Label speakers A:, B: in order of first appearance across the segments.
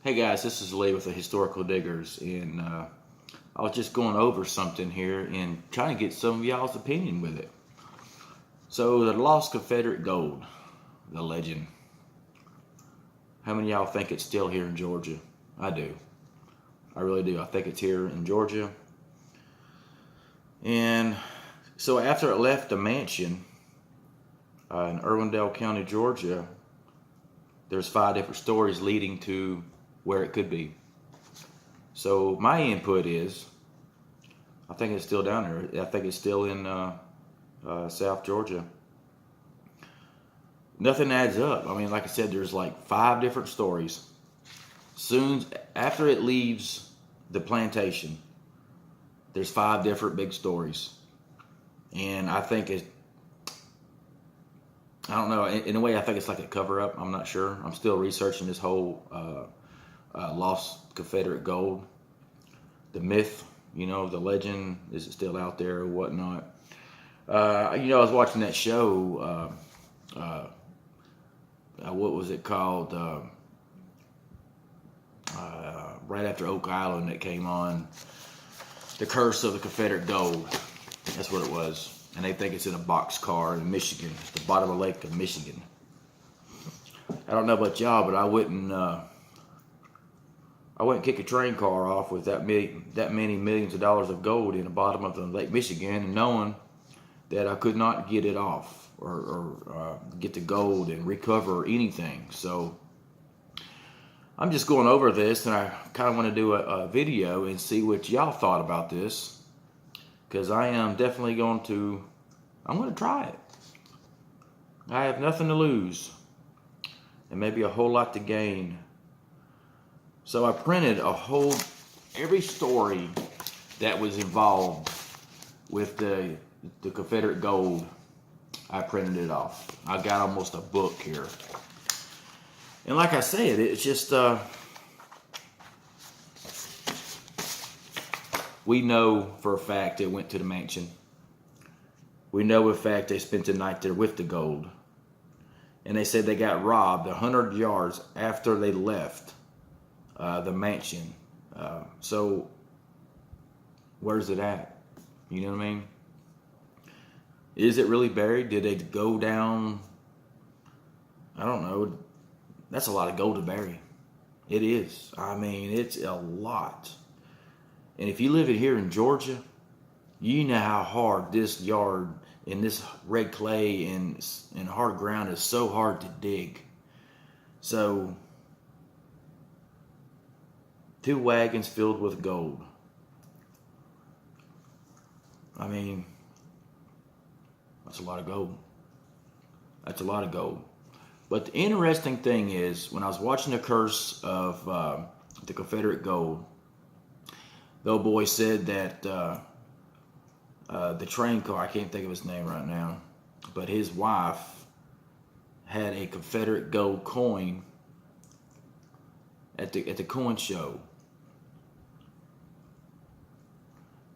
A: Hey guys, this is Lee with the Historical Diggers, and I was just going over something here and trying to get some of y'all's opinion with it. So, the lost Confederate gold, the legend. How many of y'all think it's still here in Georgia? I do. I really do. I think it's here in Georgia. And so, after it left the mansion in Irwindale County, Georgia, there's 5 different stories leading to where it could be. So my input is, I think it's still down there. I think it's still in South Georgia. Nothing adds up. I mean, like I said, there's like 5 different stories. Soon after it leaves the plantation, there's 5 different big stories, and I think I don't know. In a way, I think it's like a cover up. I'm not sure. I'm still researching this whole lost Confederate gold, the myth, the legend. Is it still out there or whatnot? I was watching that show. What was it called? Right after Oak Island, that came on. The Curse of the Confederate Gold. That's what it was. And they think it's in a boxcar in Michigan, the bottom of the lake of Michigan. I don't know about y'all, but I wouldn't kick a train car off with that many millions of dollars of gold in the bottom of the Lake Michigan, and knowing that I could not get it off or get the gold and recover anything. So I'm just going over this, and I kind of want to do a video and see what y'all thought about this, because I am definitely going to try it. I have nothing to lose and maybe a whole lot to gain. So I printed every story that was involved with the Confederate gold. I printed it off. I got almost a book here. And like I said, it's just, we know for a fact it went to the mansion. We know for a fact they spent the night there with the gold. And they said they got robbed 100 yards after they left the mansion. So where's it at? You know what I mean? Is it really buried? Did they go down? I don't know. That's a lot of gold to bury. It is. I mean, it's a lot. And if you live here in Georgia, you know how hard this yard and this red clay and hard ground is so hard to dig. So 2 wagons filled with gold. I mean, that's a lot of gold. That's a lot of gold. But the interesting thing is, when I was watching The Curse of the Confederate Gold, the old boy said that the train car, I can't think of his name right now, but his wife had a Confederate gold coin at the coin show.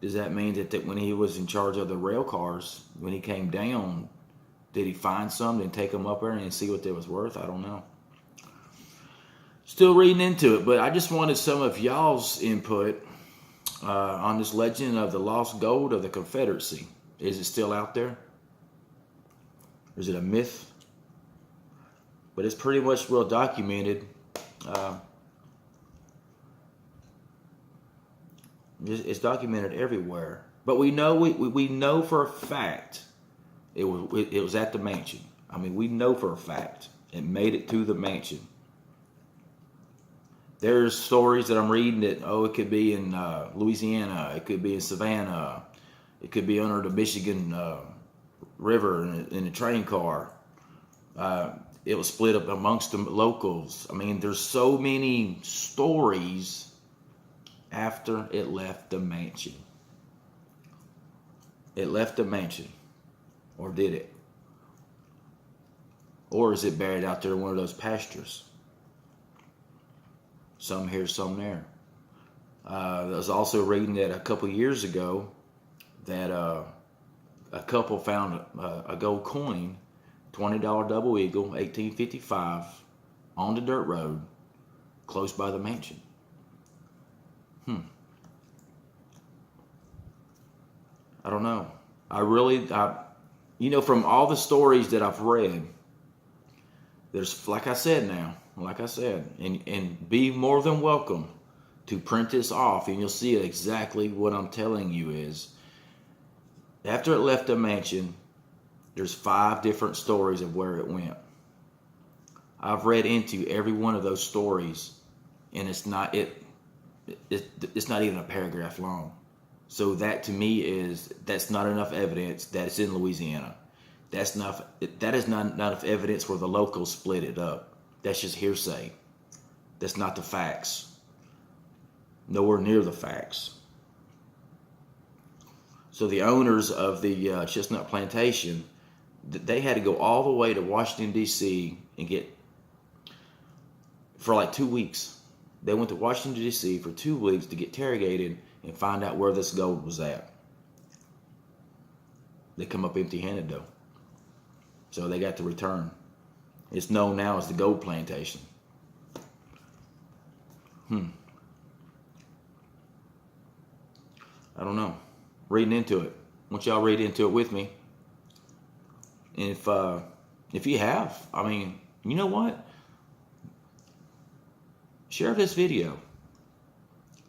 A: Does that mean that when he was in charge of the rail cars, when he came down, did he find some and take them up there and see what they was worth? I don't know. Still reading into it, but I just wanted some of y'all's input on this legend of the lost gold of the Confederacy. Is it still out there? Or is it a myth? But it's pretty much well documented. It's documented everywhere. But we know for a fact it was at the mansion. I mean, we know for a fact it made it to the mansion. There's stories that I'm reading that, it could be in Louisiana, it could be in Savannah, it could be under the Michigan River in a train car. It was split up amongst the locals. I mean, there's so many stories after it left the mansion. It left the mansion. Or did it? Or is it buried out there in one of those pastures? Some here, some there. I was also reading that a couple years ago that a couple found a gold coin, $20 double eagle, 1855, on the dirt road. close by the mansion. I don't know. You know, from all the stories that I've read, there's, like I said, and be more than welcome to print this off, and you'll see exactly what I'm telling you is, after it left the mansion, there's 5 different stories of where it went. I've read into every one of those stories, and it's not even a paragraph long. So that to me that's not enough evidence that it's in Louisiana. That is not enough evidence where the locals split it up. That's just hearsay. That's not the facts. Nowhere near the facts. So the owners of the chestnut plantation, they had to go all the way to Washington, D.C. and for like 2 weeks. They went to Washington, D.C. for 2 weeks to get interrogated and find out where this gold was at. They come up empty-handed though. So they got to return. It's known now as the gold plantation. I don't know. Reading into it. I want y'all to read into it with me. And if you have, I mean, you know what? Share this video.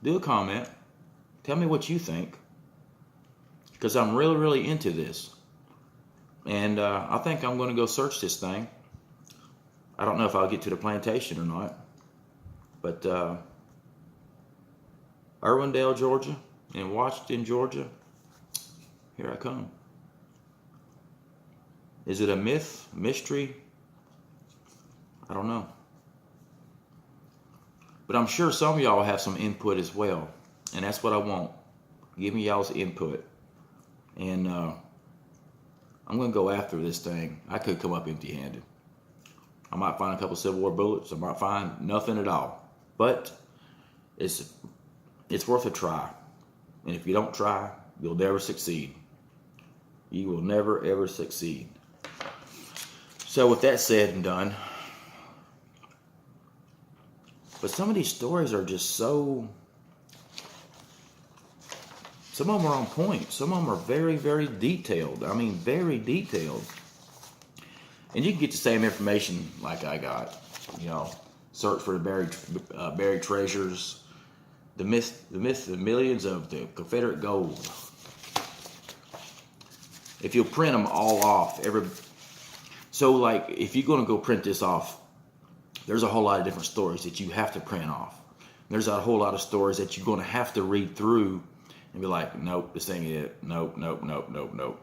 A: Do a comment. Tell me what you think. Because I'm really, really into this. And I think I'm going to go search this thing. I don't know if I'll get to the plantation or not. But Irwindale, Georgia, and Washington, Georgia, here I come. Is it a myth, mystery? I don't know. But I'm sure some of y'all have some input as well. And that's what I want. Give me y'all's input. And I'm going to go after this thing. I could come up empty-handed. I might find a couple Civil War bullets. I might find nothing at all. But it's worth a try. And if you don't try, you'll never succeed. You will never, ever succeed. So with that said and done, but some of these stories are just so... Some of them are on point. Some of them are very, very detailed. I mean, very detailed. And you can get the same information like I got. You know, search for the buried treasures, the myth, the millions of the Confederate gold. If you'll print them all off, so like if you're going to go print this off, there's a whole lot of different stories that you have to print off. There's a whole lot of stories that you're going to have to read through and be like, nope, this ain't it. Nope, nope, nope, nope, nope.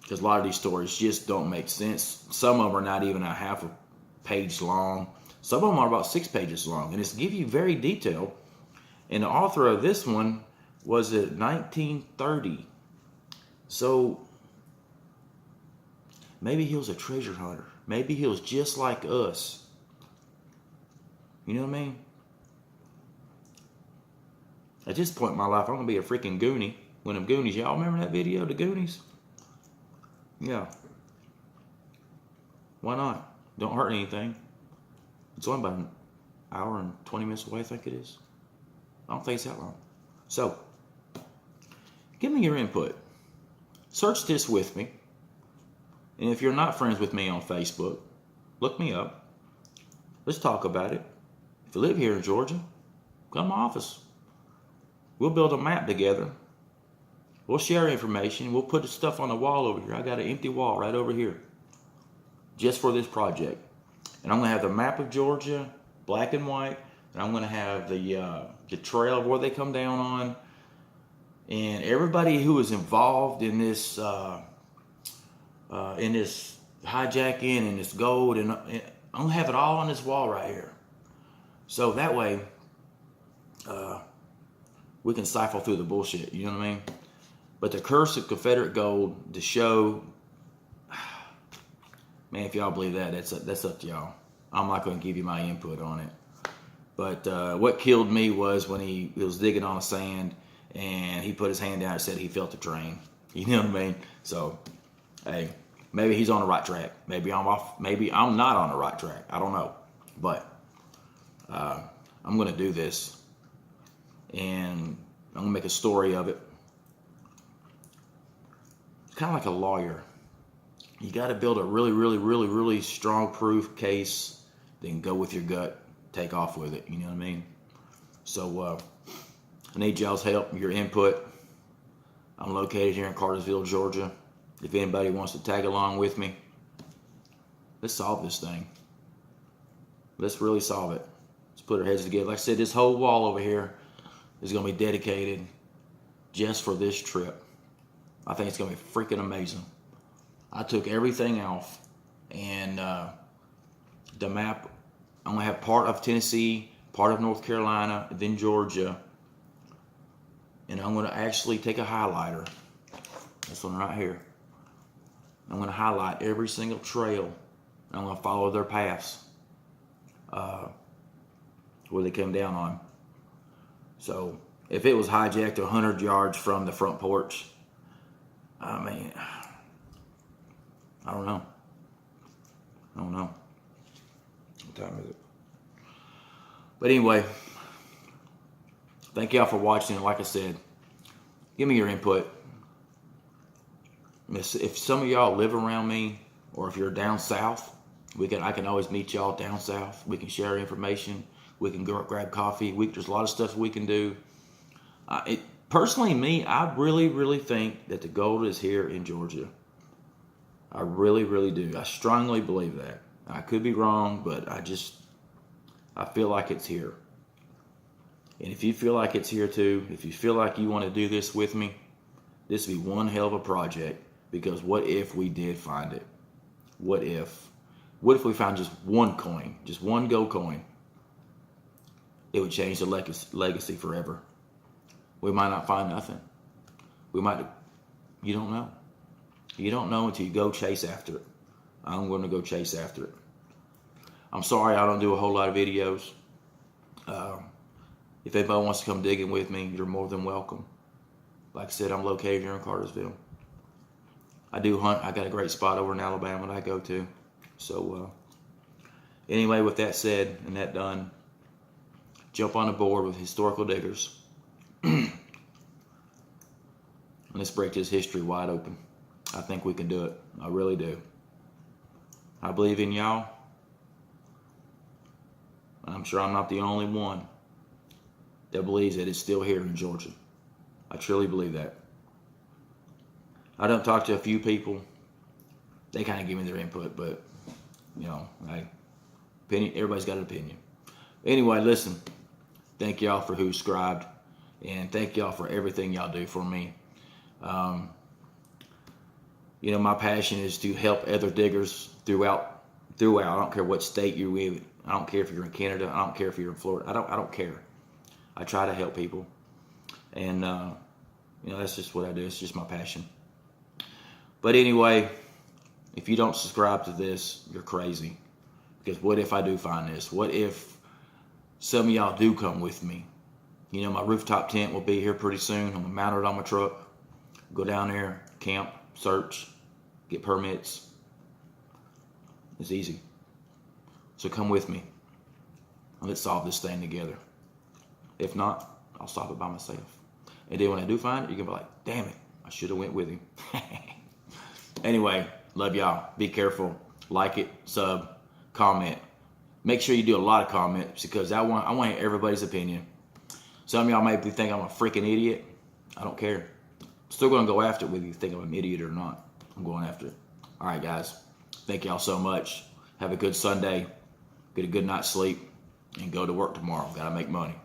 A: Because a lot of these stories just don't make sense. Some of them are not even a half a page long. Some of them are about 6 pages long. And it's give you very detailed. And the author of this one was in 1930. So maybe he was a treasure hunter. Maybe he was just like us. You know what I mean? At this point in my life, I'm going to be a freaking Goonie. One of them Goonies. Y'all remember that video, the Goonies? Yeah. Why not? Don't hurt anything. It's only about an hour and 20 minutes away, I think it is. I don't think it's that long. So, give me your input. Search this with me. And if you're not friends with me on Facebook, look me up. Let's talk about it. If you live here in Georgia, come to my office. We'll build a map together. We'll share information. We'll put the stuff on the wall over here. I got an empty wall right over here just for this project. And I'm going to have the map of Georgia, black and white. And I'm going to have the trail of where they come down on. And everybody who is involved in this hijacking and this gold. And I'm going to have it all on this wall right here. So that way, we can cipher through the bullshit, you know what I mean? But the curse of Confederate gold, the show, man, if y'all believe that, that's up to y'all. I'm not going to give you my input on it. But what killed me was when he was digging on the sand and he put his hand down and said he felt the train. You know what I mean? So, hey, maybe he's on the right track. Maybe I'm off. Maybe I'm not on the right track. I don't know. But I'm going to do this. And I'm going to make a story of it. It's kind of like a lawyer. You got to build a really strong proof case, then go with your gut, take off with it. You know what I mean? So I need y'all's help, your input. I'm located here in Cartersville, Georgia. If anybody wants to tag along with me, let's solve this thing. Let's really solve it. Let's put our heads together. Like I said, this whole wall over here is going to be dedicated just for this trip. I think it's going to be freaking amazing. I took everything off, and the map, I'm going to have part of Tennessee, part of North Carolina, then Georgia, and I'm going to actually take a highlighter, this one right here. I'm going to highlight every single trail, and I'm going to follow their paths where they come down on. So if it was hijacked 100 yards from the front porch, I mean, I don't know. What time is it? But anyway, thank y'all for watching. Like I said, give me your input. If some of y'all live around me, or if you're down south, I can always meet y'all down south. We can share information. We can go grab coffee. There's a lot of stuff we can do. Personally, me, I really think that the gold is here in Georgia. I really do. I strongly believe that. I could be wrong, but I feel like it's here. And if you feel like it's here too, if you feel like you want to do this with me, this would be one hell of a project. Because what if we did find it? What if we found just one coin, just one gold coin? It would change the legacy forever. We might not find nothing. You don't know. You don't know until you go chase after it. I'm going to go chase after it. I'm sorry I don't do a whole lot of videos. If anybody wants to come digging with me, you're more than welcome. Like I said, I'm located here in Cartersville. I do hunt. I got a great spot over in Alabama that I go to. So anyway, with that said and that done, jump on the board with Historical Diggers. And let's break this history wide open. I think we can do it. I really do. I believe in y'all. I'm sure I'm not the only one that believes that it's still here in Georgia. I truly believe that. I don't talk to a few people. They kind of give me their input, but you know, everybody's got an opinion. Anyway, listen. Thank y'all for who subscribed, and thank y'all for everything y'all do for me. You know, my passion is to help other diggers throughout. I don't care what state you're in. I don't care if you're in Canada. I don't care if you're in Florida. I don't care. I try to help people, and you know, that's just what I do. It's just my passion. But anyway, if you don't subscribe to this, you're crazy. Because what if I do find this? What if some of y'all do come with me? You know, my rooftop tent will be here pretty soon. I'm going to mount it on my truck. Go down there, camp, search, get permits. It's easy. So come with me. And let's solve this thing together. If not, I'll solve it by myself. And then when I do find it, you're going to be like, damn it, I should have went with him. Anyway, love y'all. Be careful. Like it, sub, comment. Make sure you do a lot of comments because I want everybody's opinion. Some of y'all may think I'm a freaking idiot. I don't care. I'm still going to go after it whether you think I'm an idiot or not. I'm going after it. All right, guys. Thank y'all so much. Have a good Sunday. Get a good night's sleep and go to work tomorrow. Got to make money.